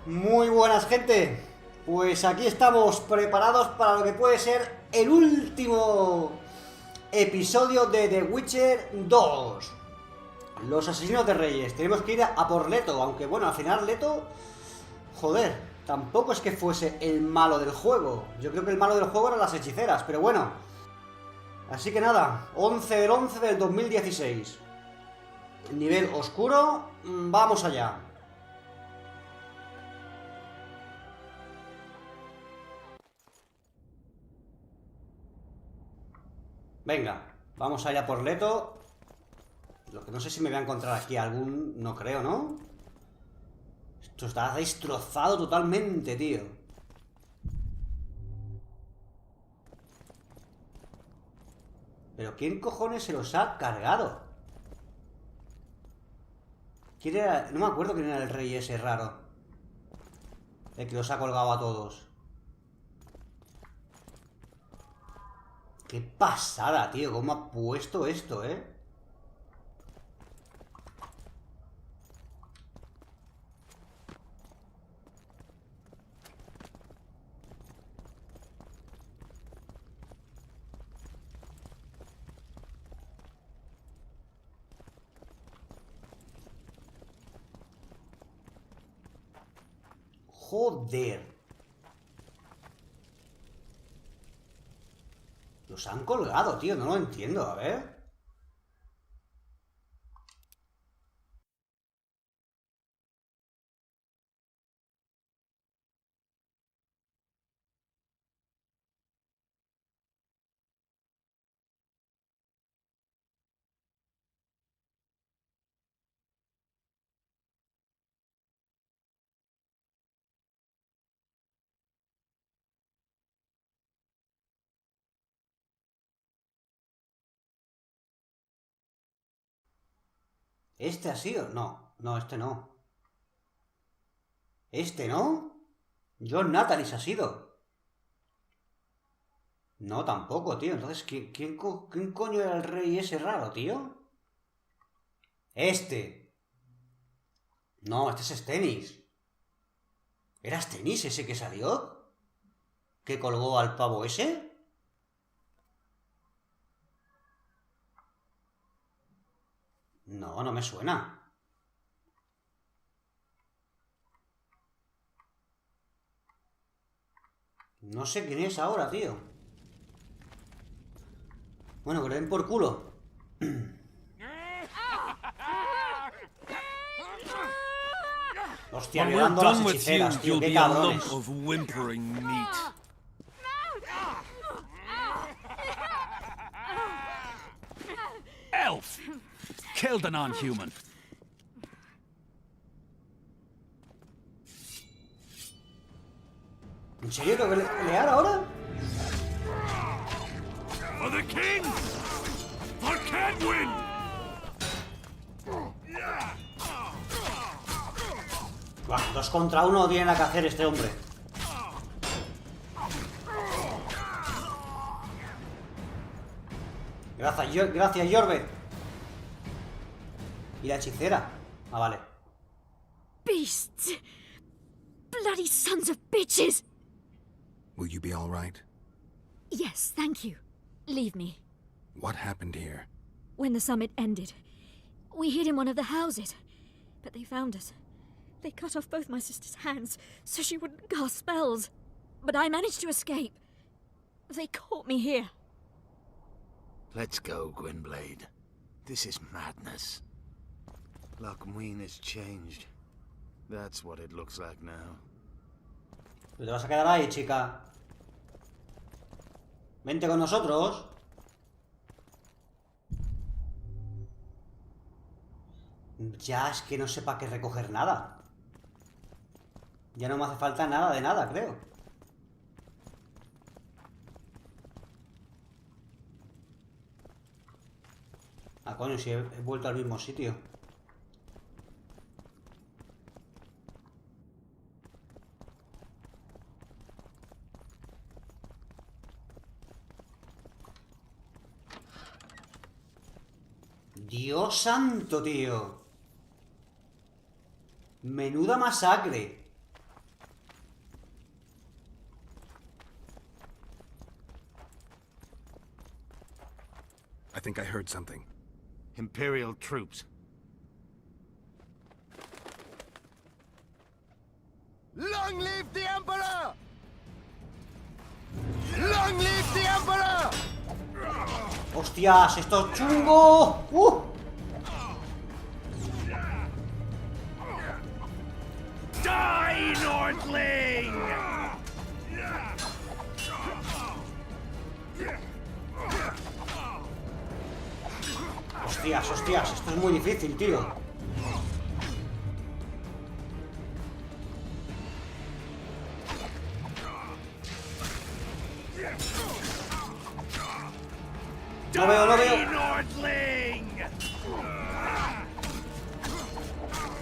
Muy buenas, gente. Pues aquí estamos preparados para lo que puede ser el último episodio de The Witcher 2. Los asesinos de reyes. Tenemos que ir a por Leto, aunque bueno, al final Leto... Joder, tampoco es que fuese el malo del juego. Yo creo que el malo del juego eran las hechiceras, pero bueno. Así que nada, 11 del 11 del 2016. Nivel oscuro, vamos allá. Venga, vamos allá por Leto. Lo que no sé si me voy a encontrar aquí algún... No creo, ¿no? Esto está destrozado totalmente, tío. ¿Pero quién cojones se los ha cargado? ¿Quién era? No me acuerdo quién era el rey ese raro. El que los ha colgado a todos. Qué pasada, tío. ¿Cómo ha puesto esto, eh? Joder. Los han colgado, tío. No lo entiendo. A ver. ¿Este ha sido? No. No, este no. ¿Este no? John Nathalie ha sido. No, tampoco, tío. Entonces, ¿quién coño era el rey ese raro, tío? Este. No, este es Stennis. ¿Era Stennis ese que salió? ¿Que colgó al pavo ese? No, no me suena. No sé quién es ahora, tío. Bueno, que le den por culo. Hostia, violando a las hechiceras, tío. Qué cabrones. Elf! Killed a non-human. ¿En serio tengo que pelear ahora? For the king! For Cadwin! Buah, 2 contra 1 no tiene nada que hacer este hombre. Gracias, Jorbe. ¿Y la hechicera? Ah, vale. Beasts! Bloody sons of bitches! Will you be all right? Yes, thank you. Leave me. What happened here? When the summit ended, we hid in one of the houses. But they found us. They cut off both my sister's hands so she wouldn't cast spells. But I managed to escape. They caught me here. Let's go, Gwynblade. This is madness. Lochmuin has changed. That's what it looks like now. Te vas a quedar ahí, chica. Vente con nosotros. Ya es que no sé para qué recoger nada. Ya no me hace falta nada de nada, creo. Ah, coño, si he vuelto al mismo sitio. Dios santo, tío. Menuda masacre. I think I heard something. Imperial troops. Long live the Emperor! Long live the Emperor! ¡Hostias! ¡Esto es chungo! Die, Nordling! ¡Hostias, hostias! Esto es muy difícil, tío. No veo, no veo. Nordling!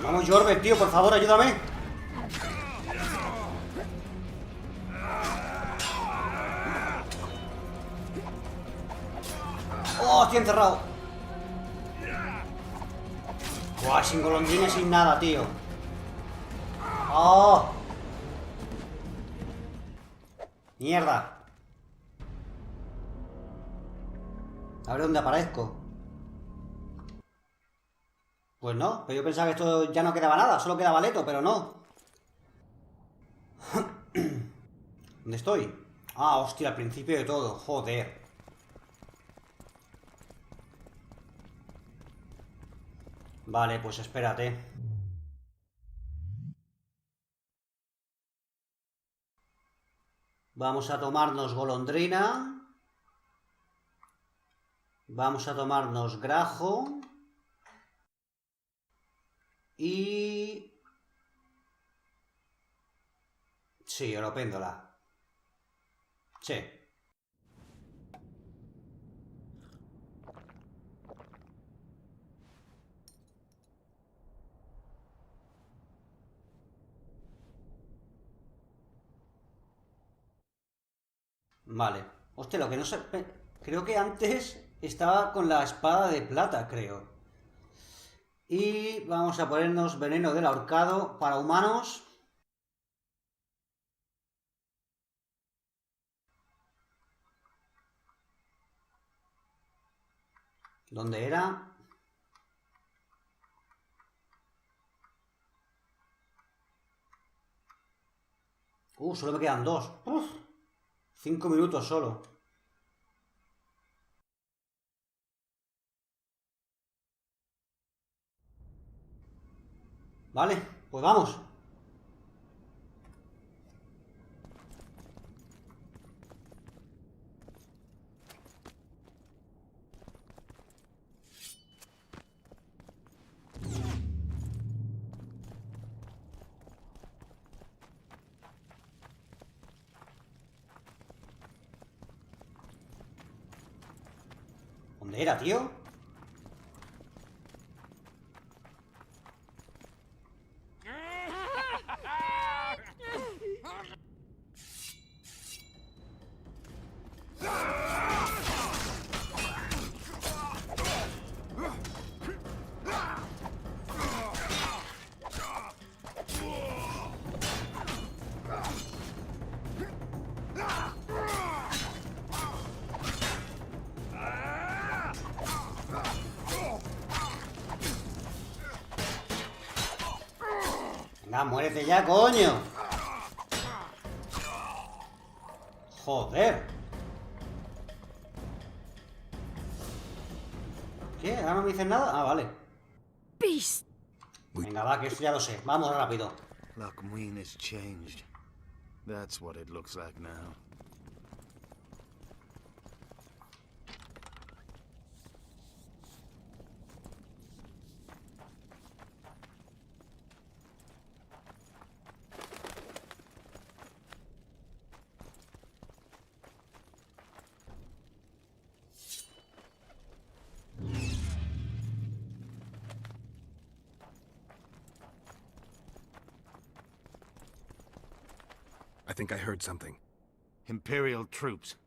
Vamos, Jorbe, tío, por favor, ayúdame. ¡Oh, estoy encerrado! Buah, sin golondrines, sin nada, tío. ¡Oh! ¡Mierda! A ver dónde aparezco. Pues no, pero yo pensaba que esto ya no quedaba nada, solo quedaba Leto, pero no. ¿Dónde estoy? Ah, hostia, al principio de todo, joder. Vale, pues espérate. Vamos a tomarnos golondrina. Vamos a tomarnos grajo. Y... sí, oropéndola. Sí. Vale. Hostia, lo que no sé... creo que antes estaba con la espada de plata, creo. Y vamos a ponernos veneno del ahorcado para humanos. ¿Dónde era? Solo me quedan 2. 5 minutos solo. Vale, pues vamos. ¿Dónde era, tío? Venga, muérete ya, coño. Joder. ¿Qué? ¿Ahora no me dicen nada? Ah, vale. Beast! Venga, va, que esto ya lo sé. Vamos rápido. Lockmuin has changed. That's what it looks like now. I think I heard something. Imperial troops.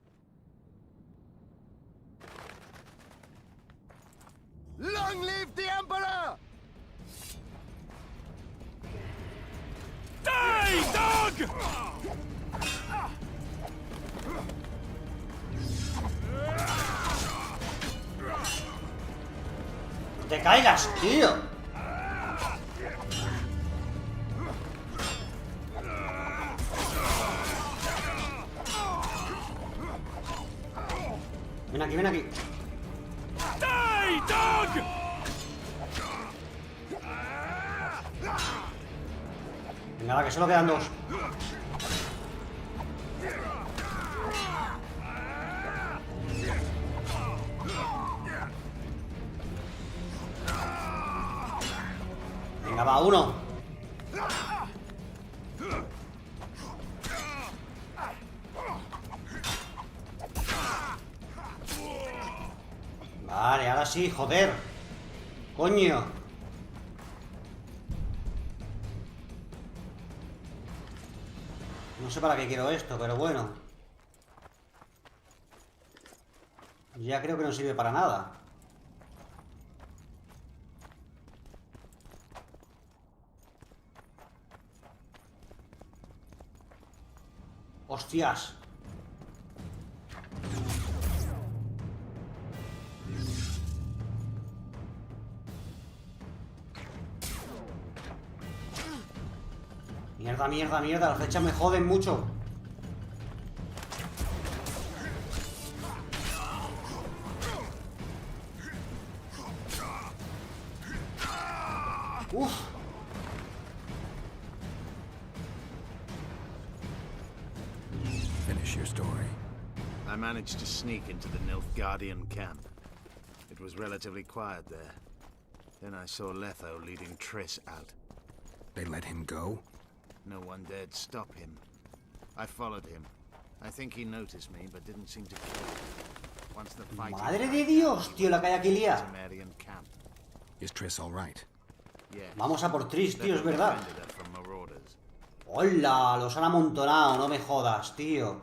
Long live the Emperor! Die, dog! te caigas, tío! Ven aquí, ven aquí. Die, dog! Venga, va, que solo quedan dos. Venga, va, uno. Vale, ahora sí, joder. Coño. No sé para qué quiero esto, pero bueno. Ya creo que no sirve para nada. ¡Hostias! Mierda, mierda, mierda. Las flechas me joden mucho. Uf. Finish your story. I managed to sneak into the Nilfgaardian camp. It was relatively quiet there. Then I saw Letho leading Triss out. They let him go? No one dared stop him. I followed him. I think he noticed me, but didn't seem to care. Once the fight... Madre de Dios, tío, la que hay aquí lía. Camp. Is Triss all right? Yes. Vamos a por Triss, tío, es verdad. Defended her from marauders. ¡Hola! Los han amontonado, no me jodas, tío.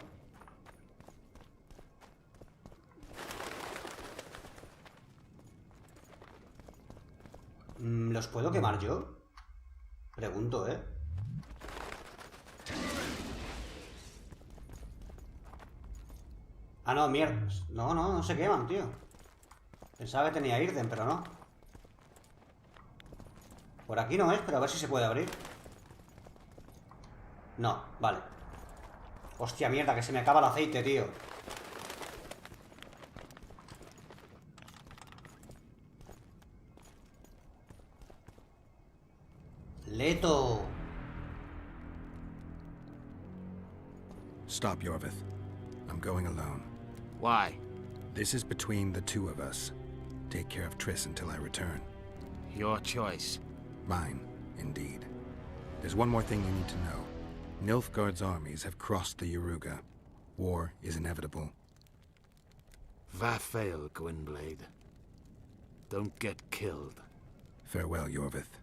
¿Los puedo quemar yo? Pregunto, ¿eh? Ah, no, mierda. No, no, no se queman, tío. Pensaba que tenía Irden, pero no. Por aquí no es, pero a ver si se puede abrir. No, vale. Hostia, mierda, que se me acaba el aceite, tío. Leto. Stop, Yorvith. I'm going alone. Why? This is between the two of us. Take care of Triss until I return. Your choice. Mine, indeed. There's one more thing you need to know. Nilfgaard's armies have crossed the Yaruga. War is inevitable. Va fail, Gwynblade. Don't get killed. Farewell, Yorvith.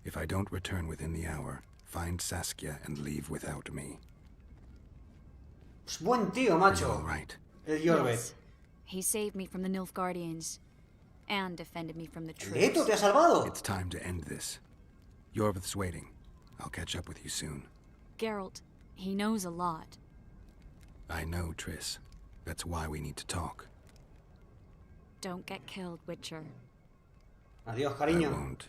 If I don't return within the hour, find Saskia and leave without me. Es buen tío, Are you macho. all right? El Yorvith. Yes. He saved me from the Nilfgaardians and defended me from the troops. Leto, te ha salvado. It's time to end this. Yorvith's waiting. I'll catch up with you soon. Geralt, he knows a lot. I know, Triss. That's why we need to talk. Don't get killed, Witcher. Adiós, I cariño. won't.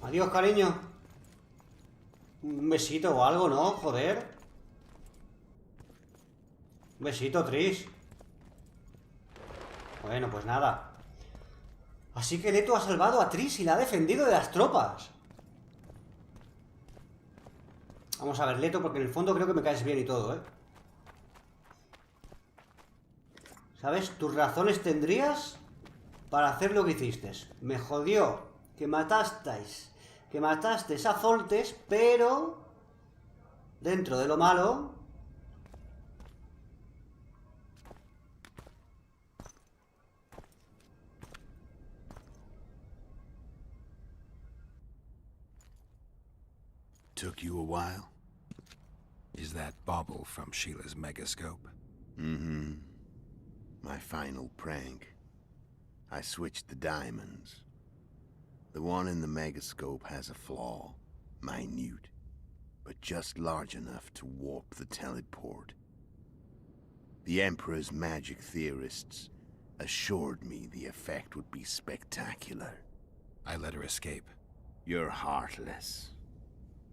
Adiós, cariño. Un besito o algo, ¿no? Joder. Un besito, Triss. Bueno, pues nada. Así que Leto ha salvado a Triss y la ha defendido de las tropas. Vamos a ver, Leto, porque en el fondo creo que me caes bien y todo, ¿eh? ¿Sabes? Tus razones tendrías para hacer lo que hiciste. Me jodió que matasteis. Que matasteis a Zoltes, pero dentro de lo malo. Took you a while? Is that bauble from Sheila's megascope? Mm-hmm. My final prank. I switched the diamonds. The one in the megascope has a flaw. Minute. But just large enough to warp the teleport. The Emperor's magic theorists assured me the effect would be spectacular. I let her escape. You're heartless.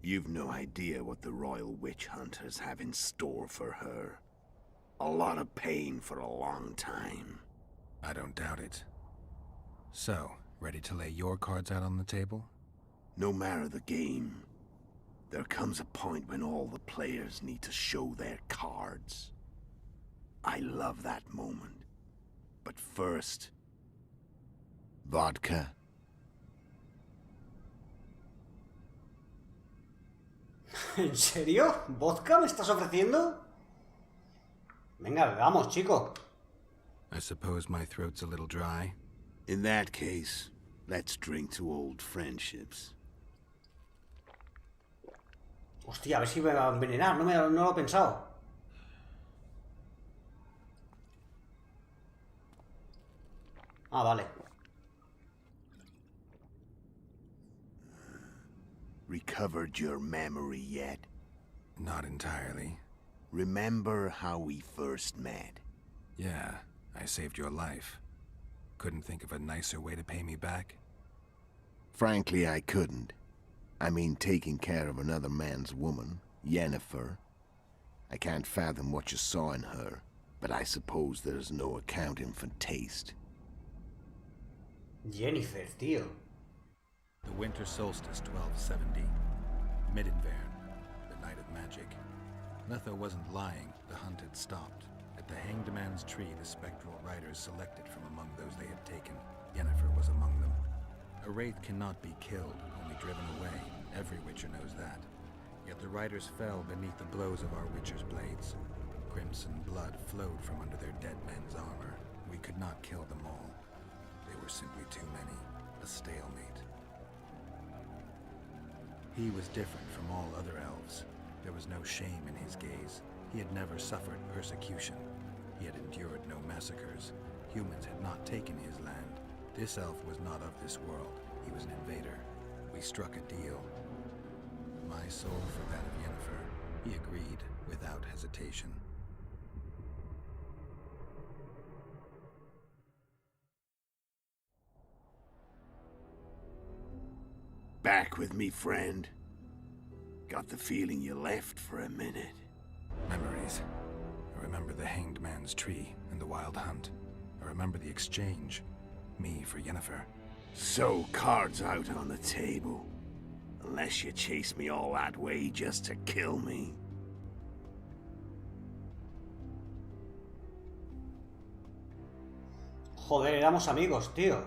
You've no idea what the royal witch hunters have in store for her. A lot of pain for a long time. I don't doubt it. So, ready to lay your cards out on the table? No matter the game, there comes a point when all the players need to show their cards. I love that moment. But first... vodka. ¿En serio? ¿Vodka me estás ofreciendo? Venga, bebamos, chico. I suppose my throat's a little dry. In that case, let's drink to old friendships. Hostia, a ver si me va a envenenar, no lo he pensado. Ah, vale. Recovered your memory yet? Not entirely. Remember how we first met? Yeah, I saved your life. Couldn't think of a nicer way to pay me back? Frankly, I couldn't. I mean, taking care of another man's woman, Yennefer. I can't fathom what you saw in her, but I suppose there's no accounting for taste. Jennifer, tío. The winter solstice 1270. Midinvern, the night of magic. Letho wasn't lying, the hunt had stopped. At the Hanged Man's Tree, the spectral riders selected from among those they had taken. Yennefer was among them. A wraith cannot be killed, only driven away. Every witcher knows that. Yet the riders fell beneath the blows of our witcher's blades. Crimson blood flowed from under their dead men's armor. We could not kill them all. They were simply too many. A stalemate. He was different from all other elves. There was no shame in his gaze. He had never suffered persecution. He had endured no massacres. Humans had not taken his land. This elf was not of this world. He was an invader. We struck a deal. My soul for that of Yennefer. He agreed without hesitation. Back with me, friend. Got the feeling you left for a minute. Memories. I remember the Hanged Man's Tree and the Wild Hunt. I remember the exchange. Me for Yennefer. So, cards out on the table. Unless you chase me all that way just to kill me. Joder, éramos amigos, tío.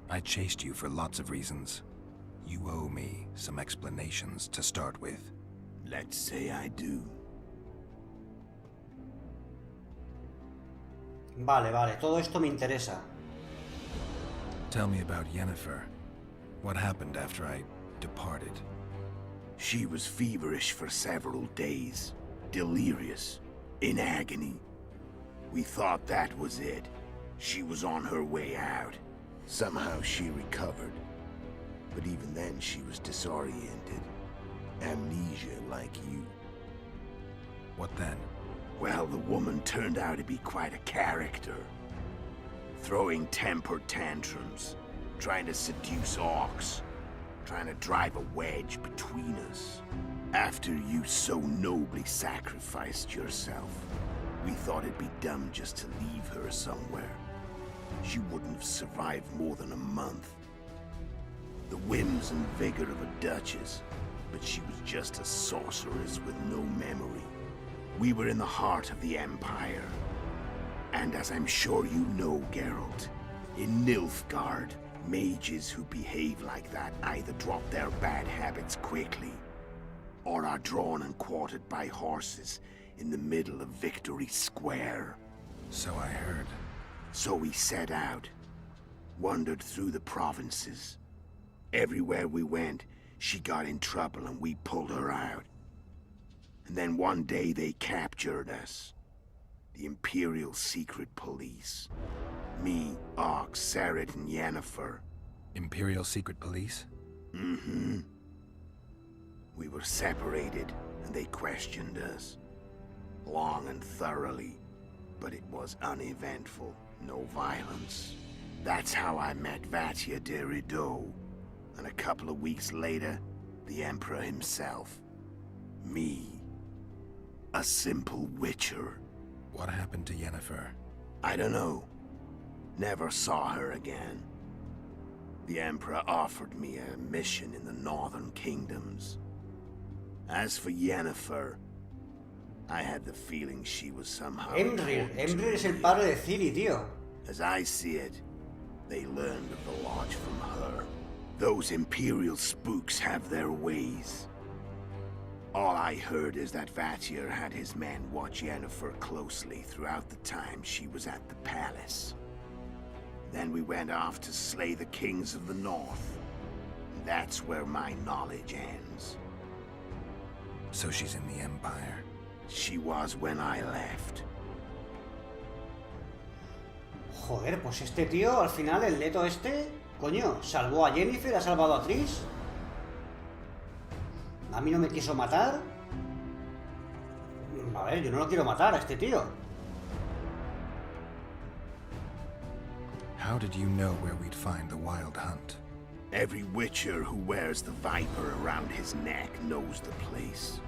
I chased you for lots of reasons. You owe me some explanations to start with. Let's say I do. Vale, vale, todo esto me interesa. Tell me about Yennefer. What happened after I departed? She was feverish for several days. Delirious. In agony. We thought that was it. She was on her way out. Somehow she recovered. But even then she was disoriented. Amnesia like you. What then? Well, the woman turned out to be quite a character. Throwing temper tantrums, trying to seduce orcs, trying to drive a wedge between us. After you so nobly sacrificed yourself, we thought it'd be dumb just to leave her somewhere. She wouldn't have survived more than a month. The whims and vigor of a duchess, but she was just a sorceress with no memory. We were in the heart of the Empire. And as I'm sure you know, Geralt, in Nilfgaard, mages who behave like that either drop their bad habits quickly, or are drawn and quartered by horses in the middle of Victory Square. So I heard. So we set out, wandered through the provinces. Everywhere we went, she got in trouble and we pulled her out. And then one day they captured us. The Imperial Secret Police. Me, Ox, Serret, and Yennefer. Imperial Secret Police? Mm-hmm. We were separated, and they questioned us. long and thoroughly, but it was uneventful, no violence. That's how I met Vatia de Rideau, and a couple of weeks later, the Emperor himself. Me. A simple witcher. What happened to Yennefer? I don't know. Never saw her again. The Emperor offered me a mission in the northern kingdoms. As for Yennefer, I had the feeling she was somehow... Emrir es el padre de Ciri, tío. As I see it, they learned of the Lodge from her. Those Imperial spooks have their ways. All I heard is that Vatir had his men watch Yennefer closely throughout the time she was at the palace. Then we went off to slay the kings of the north. That's where my knowledge ends. So she's in the Empire. She was when I left. Joder, pues este tío, al final, el Leto este, coño, salvó a Yennefer, ha salvado a Triss. A mí no me quiso matar. A ver, yo no lo quiero matar a este tío. How did you know where we'd find the Wild Hunt? Every witcher who wears the viper around his neck knows the place.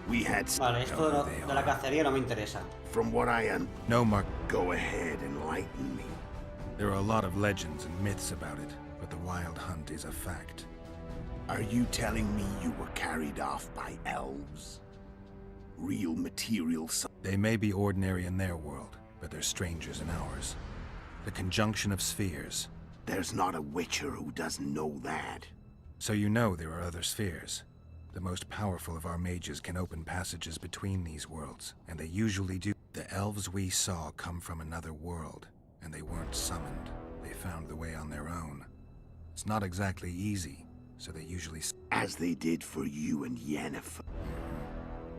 We had... Vale, esto de la cacería no me interesa. From what I No, Mark. Go ahead, enlighten me. There are a lot of legends and myths about it, but the Wild Hunt is a fact. Are you telling me you were carried off by elves? Real material... They may be ordinary in their world, but they're strangers in ours. The conjunction of spheres. There's not a witcher who doesn't know that. So you know there are other spheres. The most powerful of our mages can open passages between these worlds, and they usually do. The elves we saw come from another world, and they weren't summoned. They found the way on their own. It's not exactly easy, so they usually... As they did for you and Yennefer.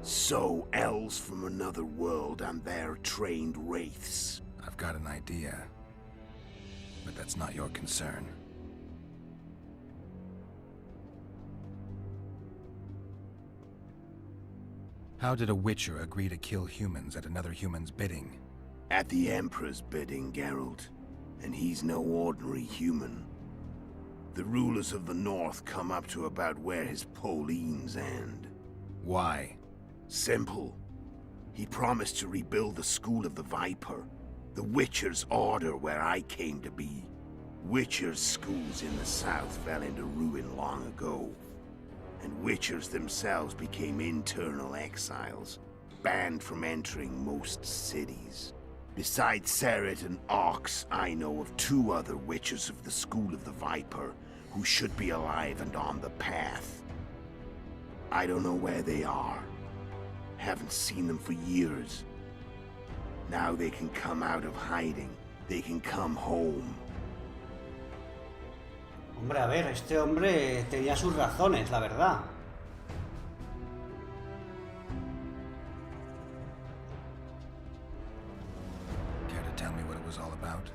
So, elves from another world and their trained wraiths. I've got an idea, but that's not your concern. How did a witcher agree to kill humans at another human's bidding? At the Emperor's bidding, Geralt. And he's no ordinary human. The rulers of the North come up to about where his Pauline's end. Why? Simple. He promised to rebuild the School of the Viper, the Witcher's Order where I came to be. Witcher's schools in the south fell into ruin long ago, and Witchers themselves became internal exiles, banned from entering most cities. Besides Seret and Ox, I know of 2 other Witchers of the School of the Viper who should be alive and on the path. I don't know where they are. Haven't seen them for years. Now they can come out of hiding. They can come home. Hombre, a ver, este hombre tenía sus razones, la verdad. Care to tell me what it was all about?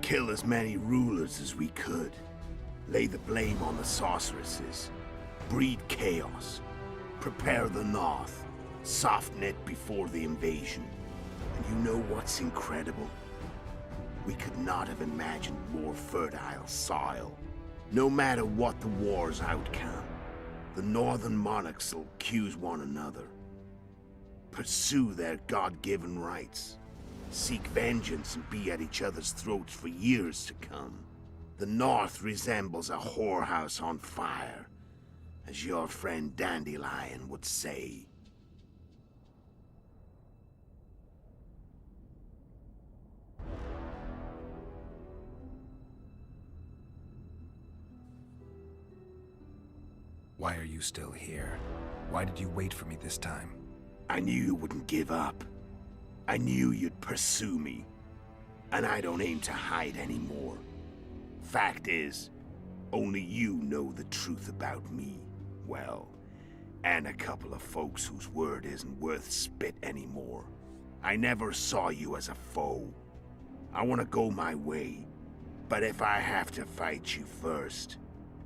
Kill as many rulers as we could. Lay the blame on the sorceresses. Breed chaos. Prepare the North. Soften it before the invasion. And you know what's incredible? We could not have imagined more fertile soil. No matter what the war's outcome, the northern monarchs will accuse one another. Pursue their God-given rights. Seek vengeance and be at each other's throats for years to come. The North resembles a whorehouse on fire, as your friend Dandelion would say. Why are you still here? Why did you wait for me this time? I knew you wouldn't give up. I knew you'd pursue me. And I don't aim to hide anymore. Fact is, only you know the truth about me. Well, and a couple of folks whose word isn't worth spit anymore. I never saw you as a foe. I want to go my way. But if I have to fight you first,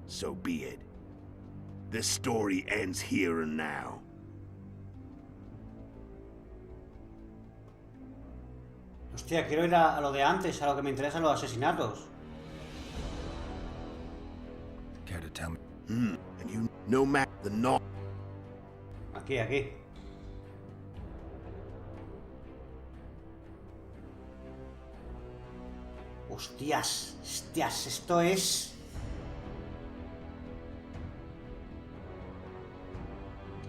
so be it. This story ends here and now. Hostia, quiero ir a lo de antes, a lo que me interesan los asesinatos. Care to tell me? And you know the North. Aquí, aquí. Hostias, hostias, esto es...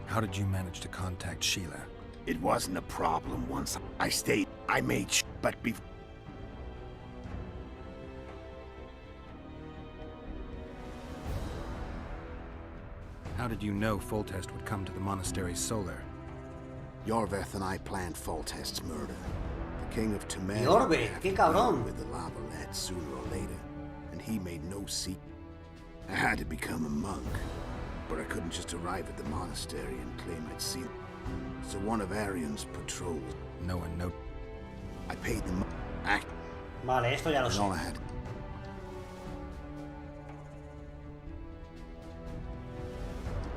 How did you manage to contact Sheila? It wasn't a problem once I stayed. I made but before. How did you know Foltest would come to the monastery's solar? Yorveth and I planned Foltest's murder. The king of Temez Yorveth, qué cabrón. with the lava lad sooner or later, and he made no secret. I had to become a monk, but I couldn't just arrive at the monastery and claim I'd seen it. So one of Arian's patrols. No one know. I paid them act, Vale, esto ya lo and sé. all I had.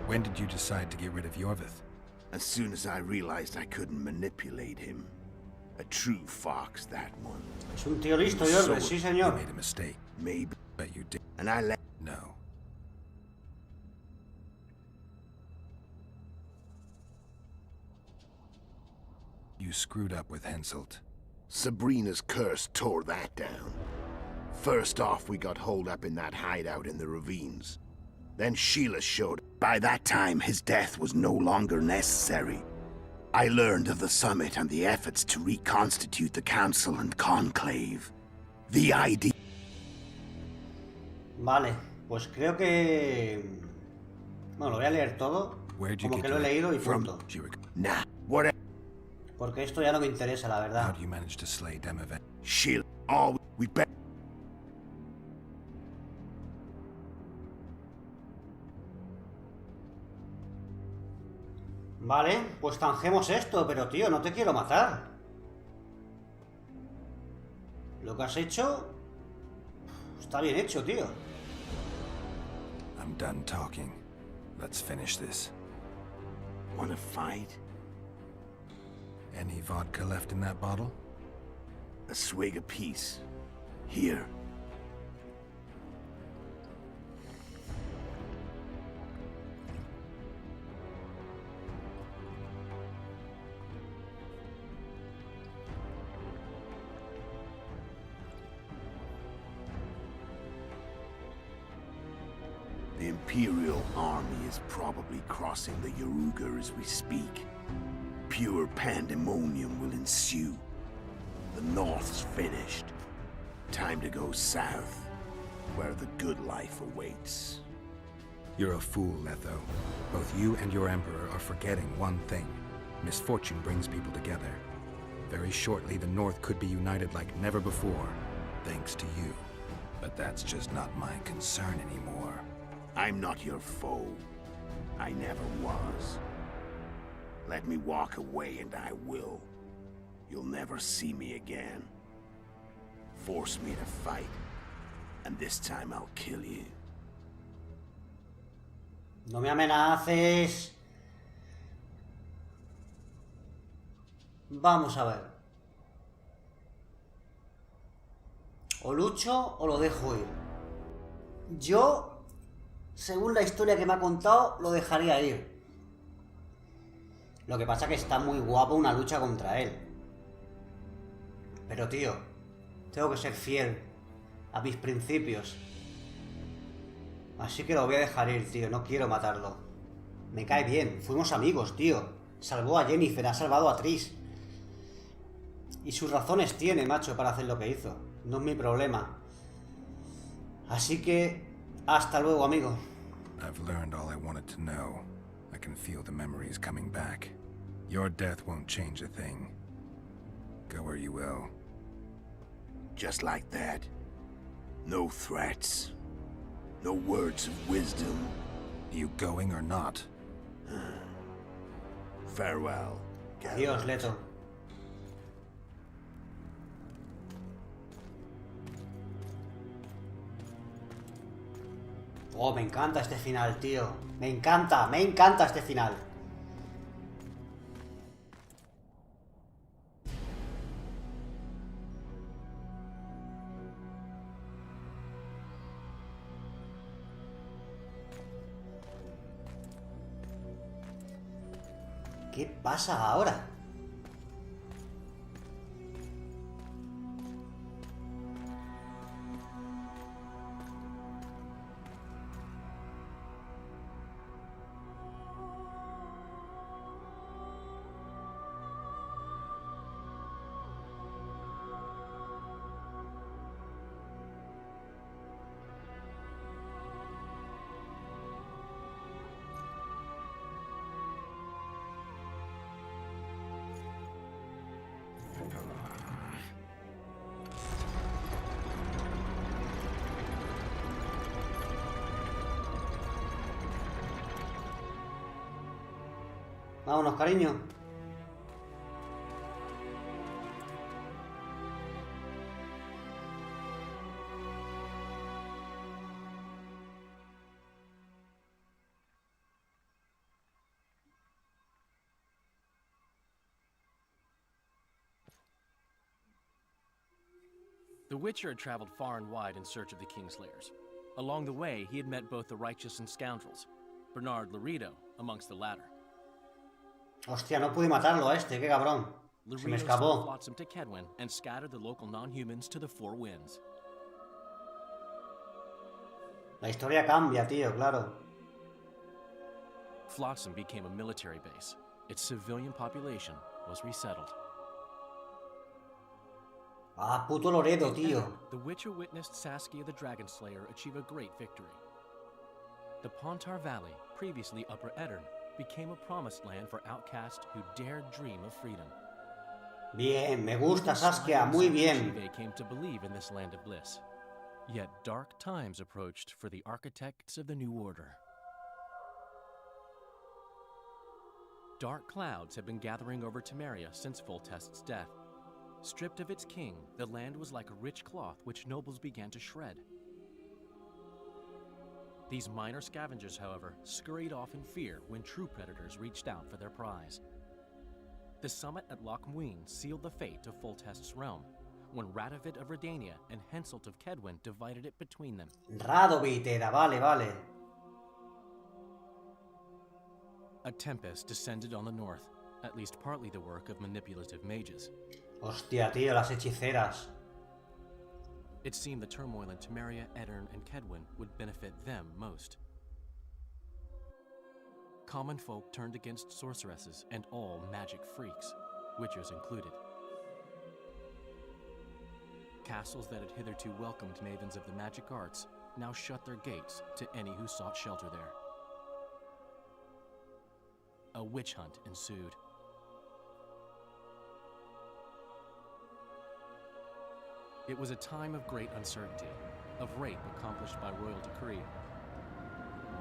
When did you decide to get rid of Yorvith? As soon as I realized I couldn't manipulate him. A true fox, that one. Es un tío listo, Yorbe, sí You señor. made a mistake. Maybe. Bet you did. And I let. No. You screwed up with Henselt. Sabrina's curse tore that down. First off, we got holed up in that hideout in the ravines. Then Sheila showed. By that time, his death was no longer necessary. I learned of the summit and the efforts to reconstitute the council and conclave. The idea. Vale, pues creo que... Bueno, lo voy a leer todo. Where'd you Como get que lo he your- leído y from- punto. Nah, what? Porque esto ya no me interesa, la How verdad. do you manage to slay Demovet? Sheila. All we bet. Vale, pues tanjemos esto, pero tío, no te quiero matar. Lo que has hecho... Está bien hecho, tío. I'm done talking. Let's finish this. Wanna fight? Any vodka left in that bottle? A swig apiece. Here. The Imperial army is probably crossing the Yaruga as we speak. Pure pandemonium will ensue. The North's finished. Time to go south, where the good life awaits. You're a fool, Letho. Both you and your Emperor are forgetting one thing. Misfortune brings people together. Very shortly, the North could be united like never before, thanks to you. But that's just not my concern anymore. I'm not your foe. I never was. Let me walk away and I will. You'll never see me again. Force me to fight, and this time I'll kill you. No me amenaces. Vamos a ver. O lucho o lo dejo ir. Yo, según la historia que me ha contado, lo dejaría ir. Lo que pasa que está muy guapo una lucha contra él. Pero tío, tengo que ser fiel a mis principios. Así que lo voy a dejar ir, tío. No quiero matarlo. Me cae bien. Fuimos amigos, tío. Salvó a Jennifer, ha salvado a Trish. Y sus razones tiene, macho, para hacer lo que hizo. No es mi problema. Así que... hasta luego, amigo. I've learned all I wanted to know. I can feel the memories coming back. Your death won't change a thing. Go where you will. Just like that. No threats. No words of wisdom. You going or not? Farewell. Adiós, Leto. Oh, me encanta este final, tío. Me encanta este final. ¿Qué pasa ahora? Vámonos, cariño. The Witcher had traveled far and wide in search of the Kingslayers. Along the way, he had met both the righteous and scoundrels, Bernard Laredo amongst the latter. Hostia, no pude matarlo a este, qué cabrón. Se me Laredo sent escapó. Flotsam to Kedwen and scattered the local non-humans to the four winds. La historia cambia, tío, claro. Flotsam became a military base. Its civilian population was resettled. Ah, puto Loredo, tío. The Witcher witnessed Saskia the Dragonslayer achieve a great victory. The Pontar Valley, previously Upper Eddern, became a promised land for outcasts who dared dream of freedom. Bien, me gusta Saskia, muy bien. They came to believe in this land of bliss. Yet dark times approached for the architects of the New Order. Dark clouds had been gathering over Temeria since Foltest's death. Stripped of its king, the land was like a rich cloth which nobles began to shred. These minor scavengers, however, scurried off in fear when true predators reached out for their prize. The summit at Loch Muin sealed the fate of Foltest's realm, when Radovid of Redania and Henselt of Kedwen divided it between them. Radovid era, vale, vale. A tempest descended on the north, at least partly the work of manipulative mages. Hostia, tío, las hechiceras. It seemed the turmoil in Temeria, Eddern, and Kedwen would benefit them most. Common folk turned against sorceresses and all magic freaks, witchers included. Castles that had hitherto welcomed mavens of the magic arts now shut their gates to any who sought shelter there. A witch hunt ensued. It was a time of great uncertainty, of rape accomplished by royal decree.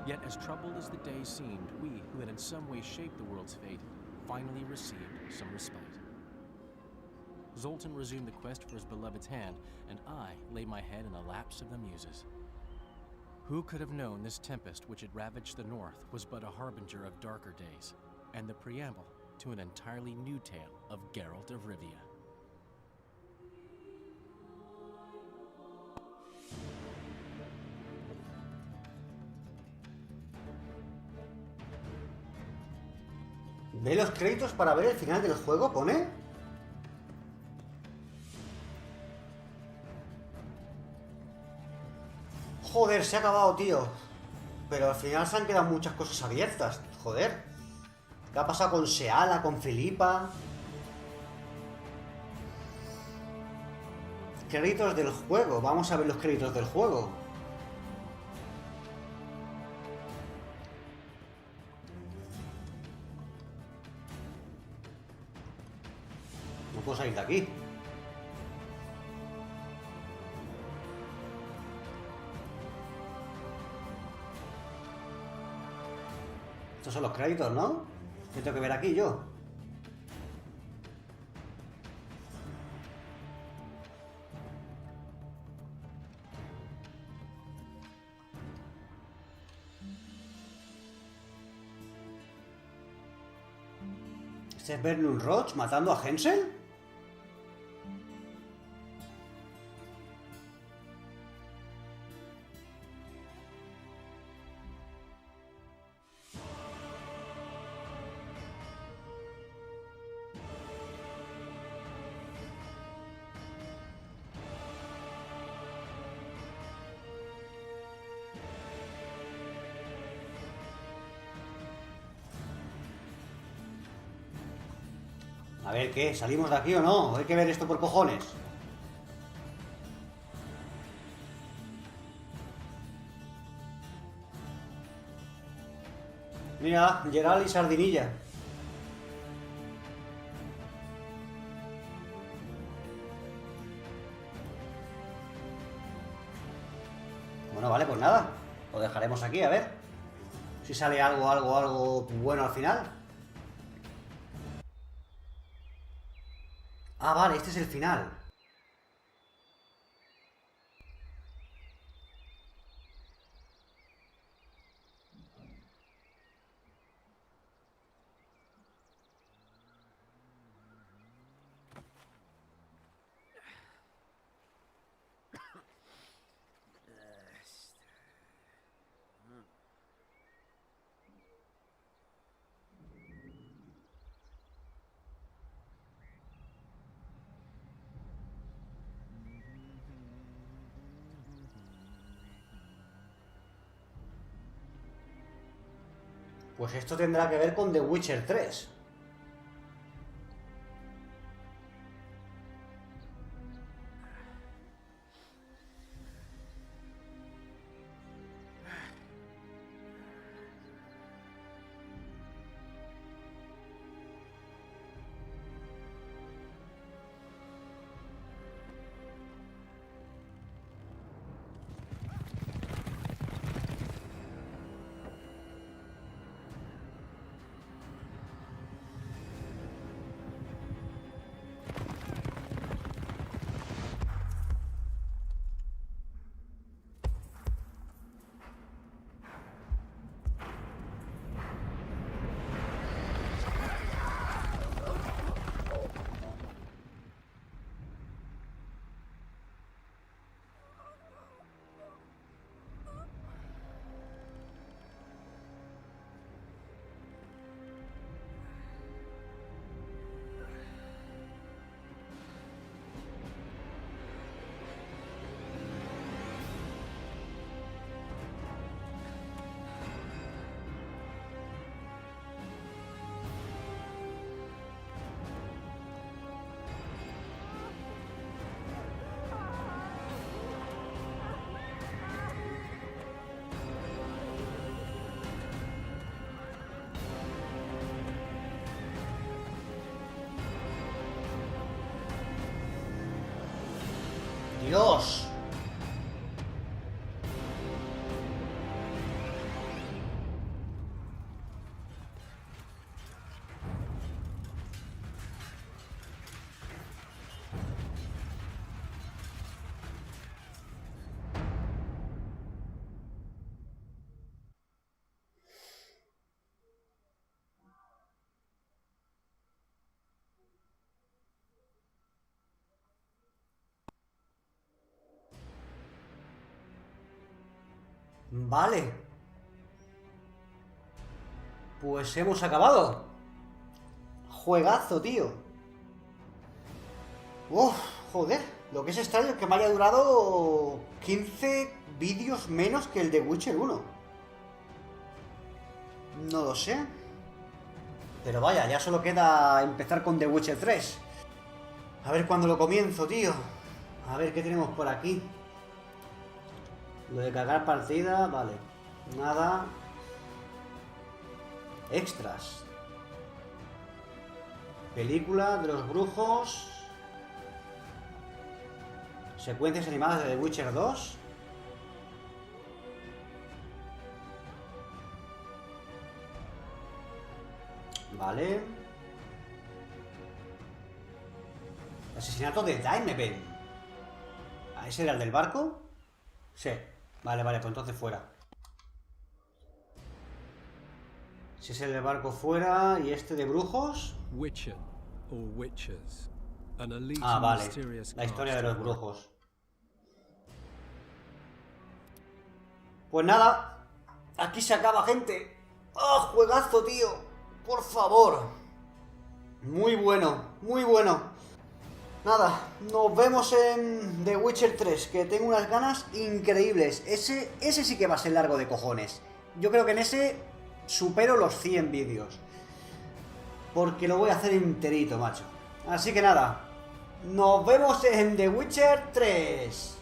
Yet as troubled as the days seemed, we, who had in some way shaped the world's fate, finally received some respite. Zoltan resumed the quest for his beloved's hand, and I laid my head in the laps of the muses. Who could have known this tempest which had ravaged the north was but a harbinger of darker days, and the preamble to an entirely new tale of Geralt of Rivia. ¿Ve los créditos para ver el final del juego? ¿Pone? Joder, se ha acabado, tío. Pero al final se han quedado muchas cosas abiertas. Joder. ¿Qué ha pasado con Seala, con Filipa? Créditos del juego. Vamos a ver los créditos del juego. No puedo salir de aquí. Estos son los créditos, ¿no? ¿Qué tengo que ver aquí yo? ¿Este es Bernard Roach matando a Hensel? A ver, ¿qué? ¿Salimos de aquí o no? Hay que ver esto por cojones. Mira, Gerald y Sardinilla. Bueno, vale, pues nada. Lo dejaremos aquí, a ver si sale algo bueno al final. Ah, vale, este es el final. Pues esto tendrá que ver con The Witcher 3. Dios. Vale. Pues hemos acabado. Juegazo, tío. Uf, joder. Lo que es extraño es que me haya durado 15 vídeos menos que el de Witcher 1. No lo sé. Pero vaya, ya solo queda empezar con The Witcher 3. A ver cuándo lo comienzo, tío. A ver qué tenemos por aquí. Lo de cargar partida, vale. Nada. Extras. Película de los brujos. Secuencias animadas de The Witcher 2. Vale. Asesinato de Dificultad. ¿Ah, ese era el del barco? Sí. Vale, vale, pues entonces fuera. Si es el del barco fuera y este de brujos. Witcher or witches. An elite Ah, vale. mysterious La historia de caste. los brujos. Pues nada. Aquí se acaba, gente. ¡Oh, juegazo, tío! Por favor. Muy bueno, muy bueno. Nada, nos vemos en The Witcher 3, que tengo unas ganas increíbles. Ese sí que va a ser largo de cojones. Yo creo que en ese supero los 100 vídeos. Porque lo voy a hacer enterito, macho. Así que nada, nos vemos en The Witcher 3.